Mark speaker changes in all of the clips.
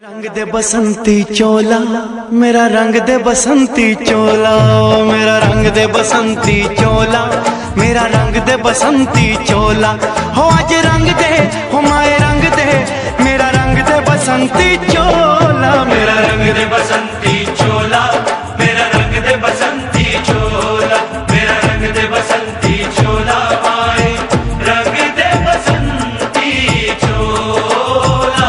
Speaker 1: रंग दे बसंती चोला मेरा रंग दे बसंती चोला मेरा रंग दे बसंती चोला मेरा रंग दे बसंती चोला हो आज रंग दे हो माए रंग दे मेरा रंग दे बसंती चोला मेरा रंग दे बसंती चोला मेरा रंग दे बसंती चोला मेरा रंग दे बसंती चोला माए रंग दे बसंती चोला।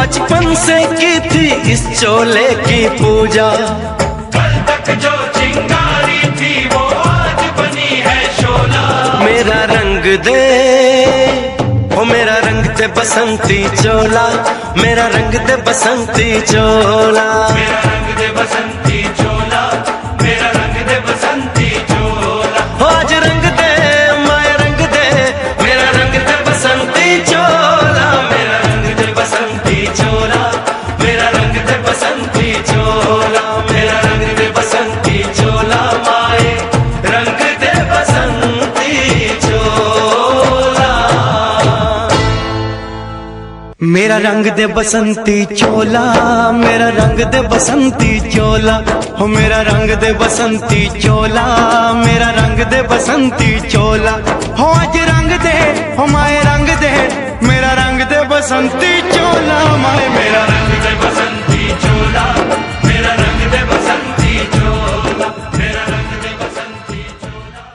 Speaker 1: बचपन से की थी इस चोले की पूजा।
Speaker 2: कल तक जो चिंगारी थी वो आज बनी है शोला।
Speaker 1: मेरा रंग दे, ओ मेरा रंग दे बसंती चोला, मेरा रंग दे बसंती चोला।
Speaker 2: मेरा रंग दे बसंती चोला, मेरा रंग दे बसंती चोला।
Speaker 1: आज रंग दे माए रंग दे, मेरा रंग दे बसंती चोला, मेरा रंग दे बसंती चोला, मेरा रंग दे बसंती चोला, मेरा रंग दे बसंती चोला, माए रंग दे बसंती चोला। मेरा रंग दे बसंती चोला, मेरा रंग दे बसंती चोला, हो मेरा रंग दे बसंती चोला, मेरा रंग दे बसंती चोला। हो आज रंग दे, हो माए रंग दे, मेरा रंग दे बसंती चोला, माए
Speaker 2: मेरा रंग दे बसंती चोला, मेरा रंग दे बसंती चोला, मेरा रंग दे बसंती चोला।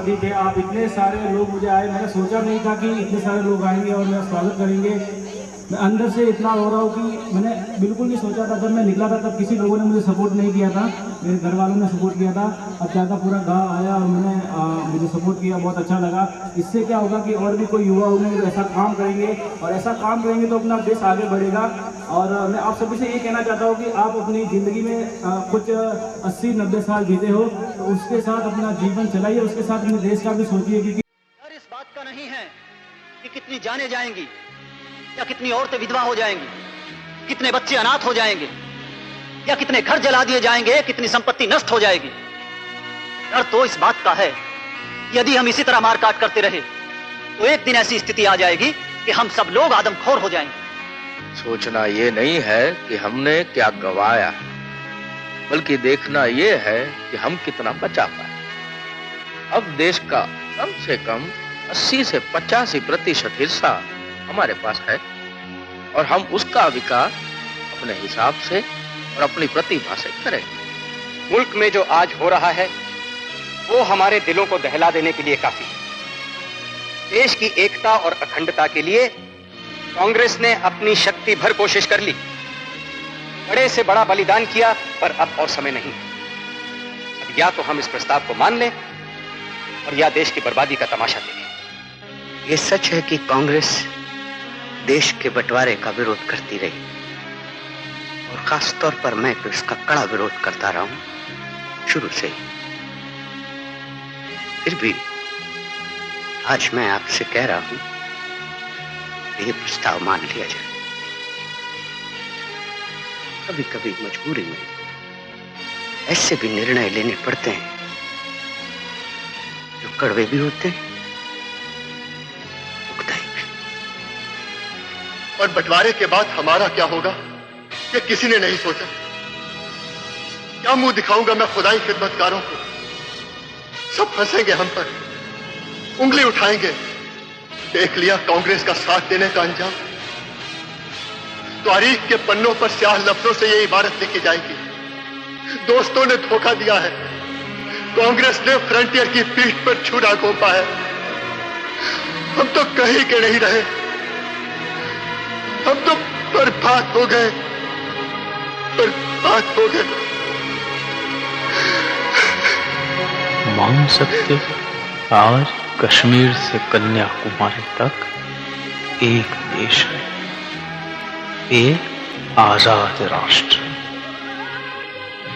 Speaker 3: शादी पे आप इतने सारे लोग मुझे आए, मैंने सोचा नहीं था कि इतने सारे लोग आएंगे और मेरा स्वागत करेंगे। मैं अंदर से इतना रो रहा हूँ कि मैंने बिल्कुल नहीं सोचा था। जब मैं निकला था तब किसी लोगों ने मुझे सपोर्ट नहीं किया था, मेरे घर वालों ने सपोर्ट किया था। अब क्या था, पूरा गाँव आया और मुझे सपोर्ट किया, बहुत अच्छा लगा। इससे क्या होगा कि और भी कोई युवा होंगे जो ऐसा काम करेंगे, और ऐसा काम करेंगे तो अपना देश आगे बढ़ेगा। और मैं आप सभी से ये कहना चाहता हूँ कि आप अपनी ज़िंदगी में कुछ 80-90 साल जीते हो, तो उसके साथ अपना जीवन चलाइए, उसके साथ अपने देश का भी सोचिए। क्योंकि
Speaker 4: डर इस बात का नहीं है कि कितनी जानें जाएंगी या कितनी औरतें विधवा हो जाएंगी, कितने बच्चे अनाथ हो जाएंगे या कितने घर जला दिए जाएंगे, कितनी संपत्ति नष्ट हो जाएगी। डर तो इस बात का है, यदि हम इसी तरह मारकाट करते रहे तो एक दिन ऐसी स्थिति आ जाएगी कि हम सब लोग आदमखोर हो जाएंगे।
Speaker 5: सोचना ये नहीं है कि हमने क्या गंवाया, बल्कि देखना ये है कि हम कितना बचा पाए। अब देश का कम से कम 80 से 85% हिस्सा हमारे पास है और हम उसका विकास अपने हिसाब से और अपनी प्रतिभा से करेंगे।
Speaker 6: मुल्क में जो आज हो रहा है वो हमारे दिलों को दहला देने के लिए काफी है। देश की एकता और अखंडता के लिए कांग्रेस ने अपनी शक्ति भर कोशिश कर ली, बड़े से बड़ा बलिदान किया, पर अब और समय नहीं है। अब या तो हम इस प्रस्ताव को मान लें और या देश की बर्बादी का तमाशा देखें।
Speaker 7: ये सच है कि कांग्रेस देश के बंटवारे का विरोध करती रही, और खास तौर पर मैं तो इसका कड़ा विरोध करता रहा हूं शुरू से ही। फिर भी आज मैं आपसे कह रहा हूं कि ये प्रस्ताव मान लिया जाए। कभी कभी मजबूरी में ऐसे भी निर्णय लेने पड़ते हैं जो कड़वे भी होते हैं, दुखदायी भी।
Speaker 8: और बंटवारे के बाद हमारा क्या होगा ये किसी ने नहीं सोचा। क्या मुंह दिखाऊंगा मैं खुदाई खिदमतगारों को? सब हंसेंगे हम पर, उंगली उठाएंगे। देख लिया कांग्रेस का साथ देने का अंजाम। तारीख के पन्नों पर स्याह लफ्जों से ये इबारत लिखी जाएगी, दोस्तों ने धोखा दिया है, कांग्रेस ने फ्रंटियर की पीठ पर छुरा घोंपा है। हम तो कहीं के नहीं रहे, हम तो बर्बाद हो गए, बर्बाद हो गए।
Speaker 9: मान सकते हो, आज कश्मीर से कन्याकुमारी तक एक देश है, एक आजाद राष्ट्र,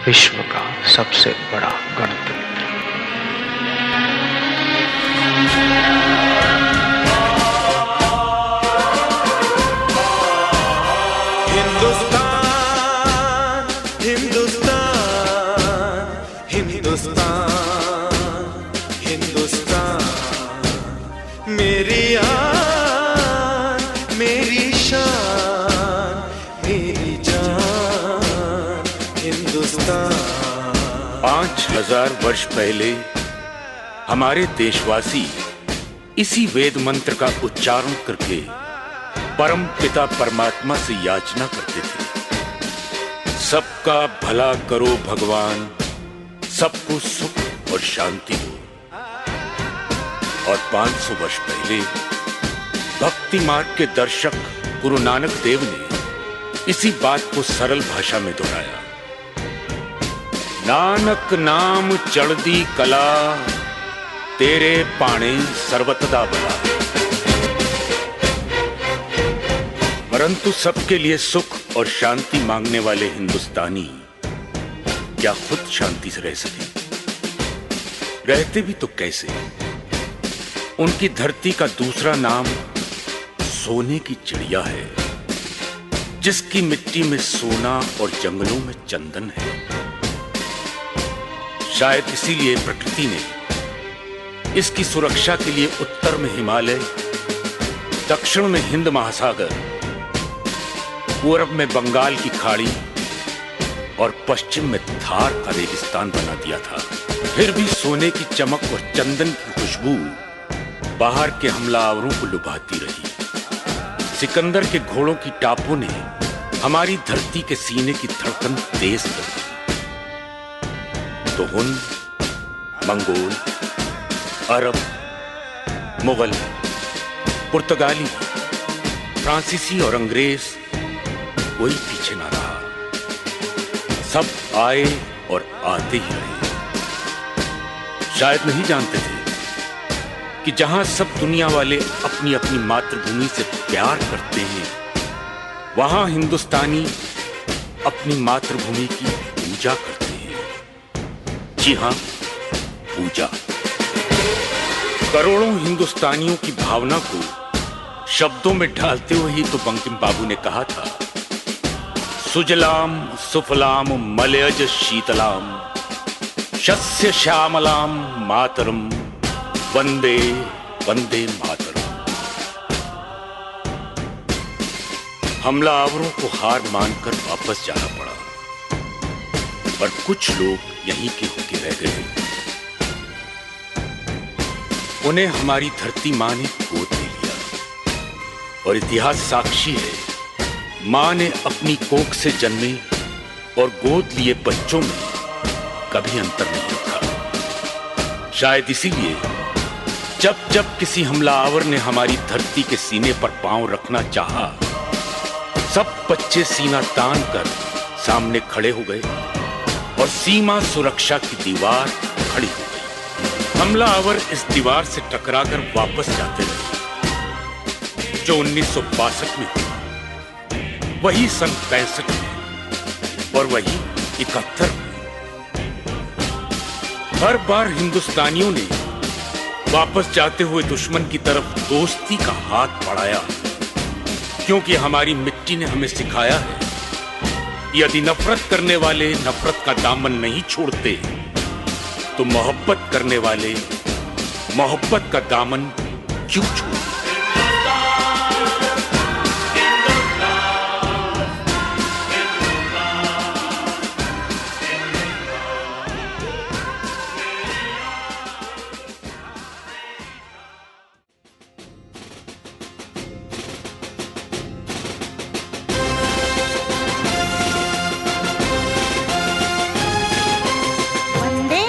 Speaker 9: विश्व का सबसे बड़ा गणतंत्र।
Speaker 1: हिंदुस्तान हिंदुस्तान हिंदुस्तान हिंदुस्तान, मेरी आन मेरी शान मेरी जान हिंदुस्तान।
Speaker 10: 5000 वर्ष पहले हमारे देशवासी इसी वेद मंत्र का उच्चारण करके परम पिता परमात्मा से याचना करते थे, सबका भला करो भगवान, सबको सुख और शांति दो। और 500 वर्ष पहले भक्ति मार्ग के दर्शक गुरु नानक देव ने इसी बात को सरल भाषा में दोहराया, नानक नाम चढ़दी कला, तेरे पाणे सर्वतदा बला। परंतु सबके लिए सुख और शांति मांगने वाले हिंदुस्तानी क्या खुद शांति से रह सके? रहते भी तो कैसे? उनकी धरती का दूसरा नाम सोने की चिड़िया है, जिसकी मिट्टी में सोना और जंगलों में चंदन है। शायद इसीलिए प्रकृति ने इसकी सुरक्षा के लिए उत्तर में हिमालय, दक्षिण में हिंद महासागर, पूर्व में बंगाल की खाड़ी और पश्चिम में थार का रेगिस्तान बना दिया था। फिर भी सोने की चमक और चंदन की खुशबू बाहर के हमलावरों को लुभाती रही। सिकंदर के घोड़ों की टापों ने हमारी धरती के सीने की धड़कन तेज कर दी। तो हुन, मंगोल, अरब, मुगल, पुर्तगाली, फ्रांसीसी और अंग्रेज कोई पीछे ना रहा। सब आए और आते ही रहे। शायद नहीं जानते थे कि जहां सब दुनिया वाले अपनी अपनी मातृभूमि से प्यार करते हैं, वहां हिंदुस्तानी अपनी मातृभूमि की पूजा करते हैं। जी हां, पूजा। करोड़ों हिंदुस्तानियों की भावना को शब्दों में ढालते हुए ही तो बंकिम बाबू ने कहा था, सुजलाम सुफलाम मलयज शीतलाम शस्य श्यामलाम मातरम वंदे वंदे मातरम। हमलावरों को हार मानकर वापस जाना पड़ा, पर कुछ लोग यहीं के होके रह गए। उन्हें हमारी धरती मां ने गोद ले लिया, और इतिहास साक्षी है, मां ने अपनी कोख से जन्मे और गोद लिए बच्चों में कभी अंतर नहीं रखा। शायद इसीलिए जब जब किसी हमलावर ने हमारी धरती के सीने पर पांव रखना चाहा, सब बच्चे सीना तान कर सामने खड़े हो गए और सीमा सुरक्षा की दीवार खड़ी हो गई। हमलावर इस दीवार से टकराकर वापस जाते रहे। जो 1962 में हुआ, वही सन 65 में और वही 71 में। हर बार हिंदुस्तानियों ने वापस जाते हुए दुश्मन की तरफ दोस्ती का हाथ बढ़ाया, क्योंकि हमारी मिट्टी ने हमें सिखाया है, यदि नफरत करने वाले नफरत का दामन नहीं छोड़ते, तो मोहब्बत करने वाले मोहब्बत का दामन क्यों छोड़ते।
Speaker 11: वंदे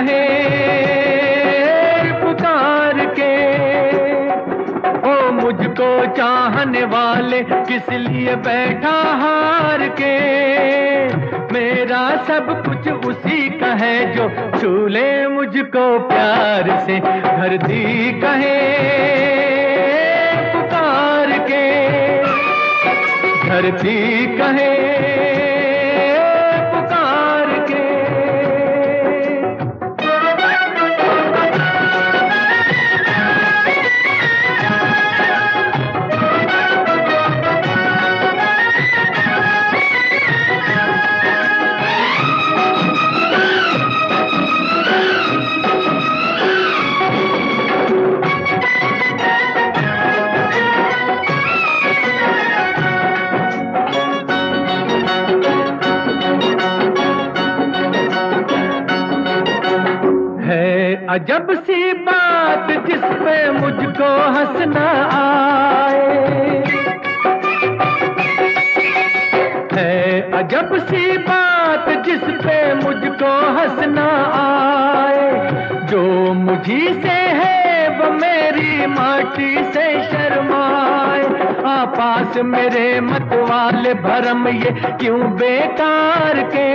Speaker 11: कहे पुकार के, ओ मुझको चाहने वाले किस लिए बैठा हार के। मेरा सब कुछ उसी का है जो छू ले मुझको प्यार से। धरती कहे पुकार के, धरती कहे पुकार के। अजब सी बात जिस पे मुझको हंसना आए, है अजब सी बात जिस पे मुझको हंसना आए। जो मुझी से है वो मेरी माटी से शर्माए। पास मेरे मत वाले भरम ये क्यों बेकार के।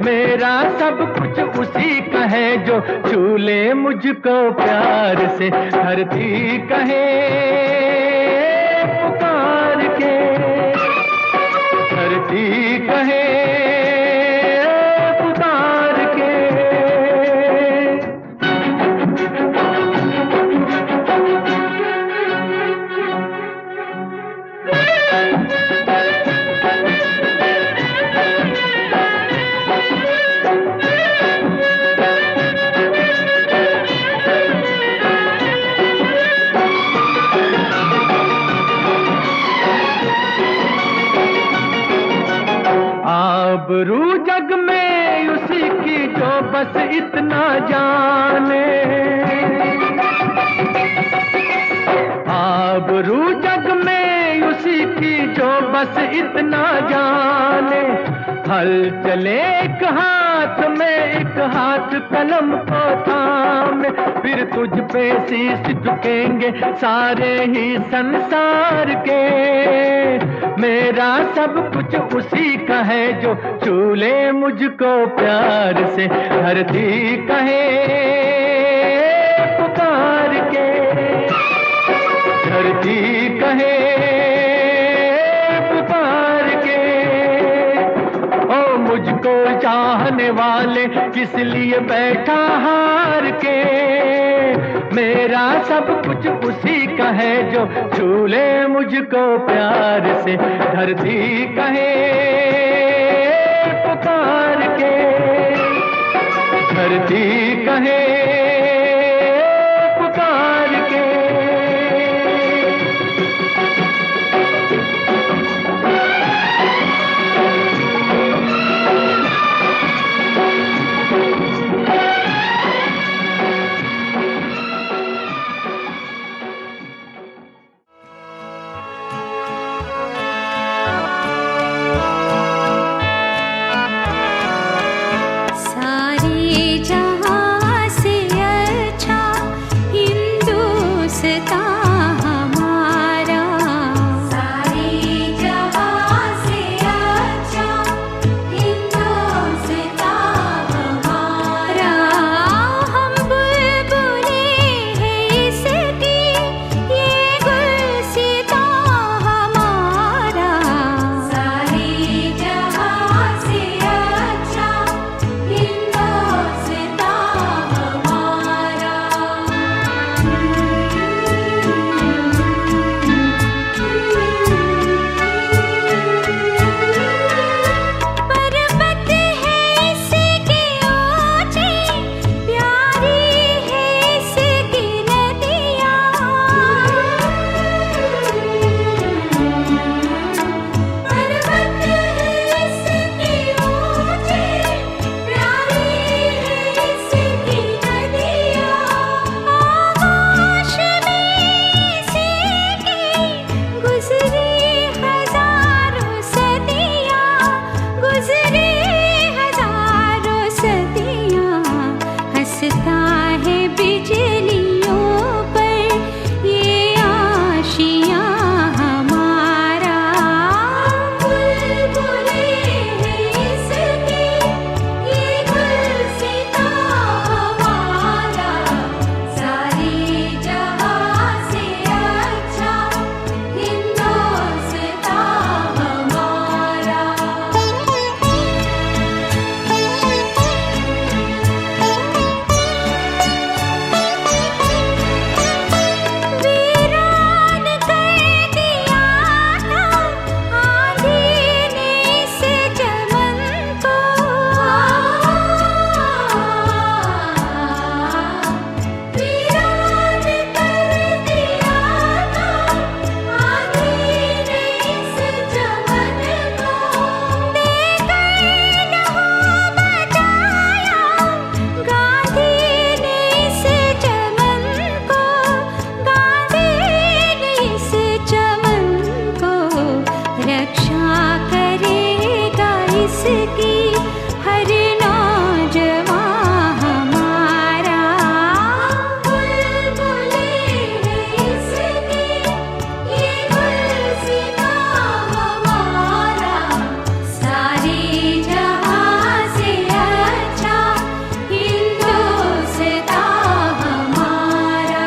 Speaker 11: मेरा सब कुछ उसी का है जो छू ले मुझको प्यार से। धरती कहे पुकार के, धरती कहे पुकार के। आबरू जग में उसी की जो बस इतना जाने। आबरू जग में उसी की जो बस इतना जाने। हल चले एक हाथ में एक हाथ कलम को थामे। फिर तुझ पे शीश झुकेंगे सारे ही संसार के। मेरा सब कुछ उसी का है जो छू ले मुझको प्यार से। धरती कहे पुकार के, धरती कहे पुकार के। ओ मुझको चाहने वाले किस लिए बैठा हार के। मेरा सब कुछ उसी का है जो छू ले मुझको प्यार से। धरती कहे पुकार के, धरती कहे पुकार के।
Speaker 12: सारे जहां से करेगा इसकी हर नौजवान हमारा। बुलबुलें हैं इसकी ये गुलसिता हमारा। सारे जहां से अच्छा हिंदुस्तान हमारा।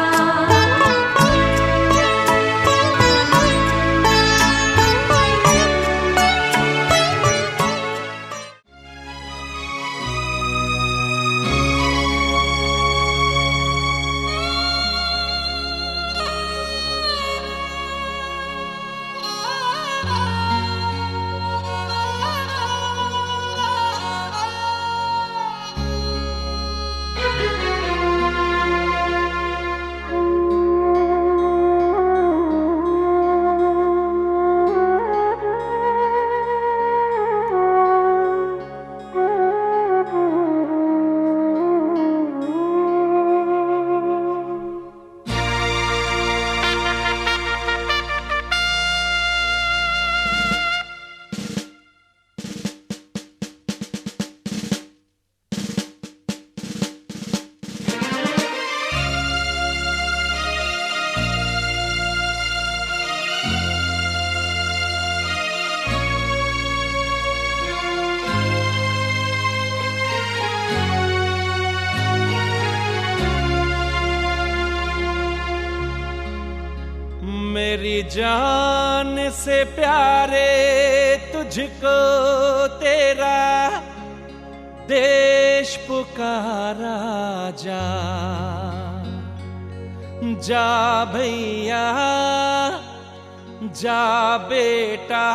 Speaker 13: मेरी जान से प्यारे तुझको तेरा देश पुकारा जा। जा भैया जा बेटा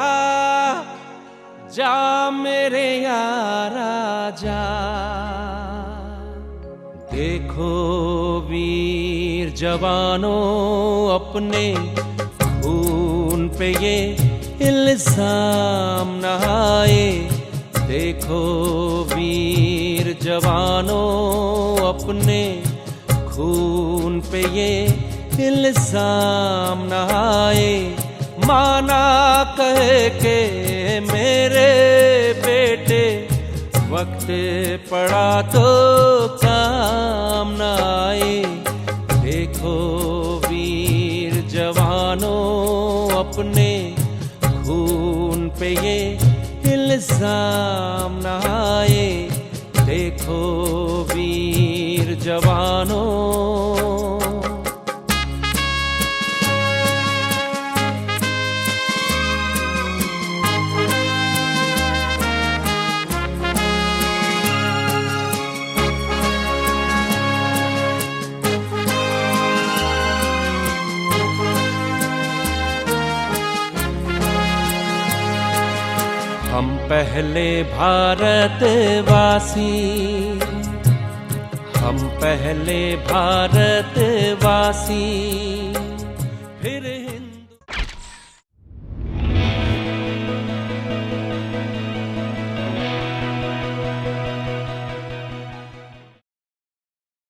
Speaker 13: जा मेरे यारा जा। देखो वीर जवानों अपने खून पे ये इल्जाम न आए। देखो वीर जवानों अपने खून पे ये इल्जाम न आए। माना कहे के मेरे बेटे वक्त पड़ा तो काम न आए। देखो वीर जवानों अपने खून पे ये इल्जाम न आए। देखो वीर जवानों। हम पहले भारतवासी, हम पहले भारतवासी।